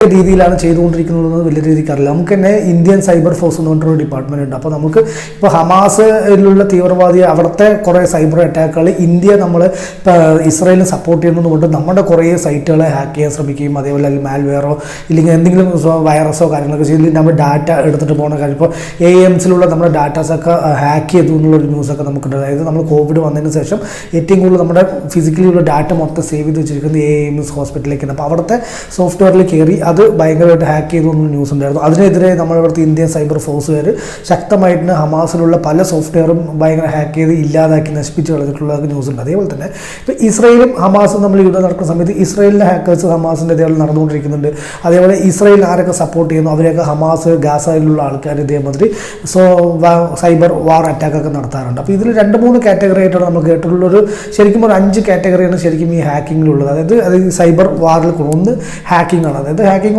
രീതിയിലാണ് ചെയ്തുകൊണ്ടിരിക്കുന്നത് വലിയ രീതിക്ക് അറിയില്ല. നമുക്ക് തന്നെ ഇന്ത്യൻ സൈബർ ഫോഴ്സ് എന്ന് പറഞ്ഞൊരു ഡിപ്പാർട്ട്മെന്റ് ഉണ്ട്. അപ്പോൾ നമുക്ക് ഇപ്പോൾ ഹമാസിലുള്ള തീവ്രവാദി അവിടുത്തെ കുറേ സൈബർ അറ്റാക്കുകൾ ഇന്ത്യ നമ്മൾ ഇസ്രായേലിനെ സപ്പോർട്ട് ചെയ്യുന്നതുകൊണ്ട് നമ്മുടെ കുറേ സൈറ്റുകളെ ഹാക്ക് ചെയ്യാൻ ശ്രമിക്കുകയും അതേപോലെ മാൽവെയറോ ഇല്ലെങ്കിൽ എന്തെങ്കിലും വൈറസോ കാര്യങ്ങളൊക്കെ ചെയ്തിട്ട് നമ്മൾ ഡാറ്റ എടുത്തിട്ട് പോകുന്ന കാര്യം ഇപ്പോൾ AIMSലുള്ള നമ്മുടെ ഡാറ്റാസൊക്കെ ഹാക്ക് ചെയ്തു എന്നുള്ളൊരു ന്യൂസൊക്കെ നമുക്കുണ്ട്. അതായത് നമ്മൾ കോവിഡ് വന്നതിന് ശേഷം ഏറ്റവും കൂടുതൽ നമ്മുടെ ഫിസിക്കലിയുള്ള ഡാറ്റ മൊത്തം സേവ് ചെയ്ത് വെച്ചിരിക്കുന്നത് AIMS ഹോസ്പിറ്റലിലേക്കാണ്. അപ്പോൾ അവിടുത്തെ സോഫ്റ്റ്വെയറിൽ കയറി അത് ഭയങ്കരമായിട്ട് ഹാക്ക് ചെയ്തു എന്നൊരു ന്യൂസ് ഉണ്ടായിരുന്നു. അതിനെതിരെ നമ്മളിവിടുത്തെ ഇന്ത്യൻ സൈബർ ഫോഴ്സുകാർ ശക്തമായിട്ട് ഹമാസിലുള്ള പല സോഫ്റ്റ്വെയറും ഭയങ്കര ഹാക്ക് ചെയ്ത് ഇല്ലാതാക്കി നശിപ്പിച്ച് കളഞ്ഞിട്ടുള്ള ന്യൂസ് ഉണ്ട്. അതേപോലെ തന്നെ ഇപ്പോൾ ഇസ്രായേലും ഹമാസും നമ്മൾ യുദ്ധം നടക്കുന്ന സമയത്ത് ഇസ്രായേലിലെ ഹാക്കേഴ്സ് ഹമാസിൻ്റെ ഇതേപോലെ നടന്നുകൊണ്ടിരിക്കുന്നുണ്ട്. അതേപോലെ ഇസ്രായേൽ ആരൊക്കെ സപ്പോർട്ട് ചെയ്യുന്നു അവരെയൊക്കെ ഹമാസ് ഗാസയിലുള്ള ആൾക്കാർ ഇതേമാതിരി സൈബർ വാർ അറ്റാക്കൊക്കെ നടത്താറുണ്ട്. അപ്പോൾ ഇതിൽ 2-3 കാറ്റഗറി ആയിട്ടാണ് നമ്മൾ കേട്ടിട്ടുള്ളൊരു ശരിക്കും ഒരു 5 കാറ്റഗറിയാണ് ശരിക്കും ഈ ഹാക്കിങ്ങിലുള്ളത്. അതായത് സൈബർ വാറിൽ ഒന്ന് ഹാക്കിംഗ് ആണ്. അതായത്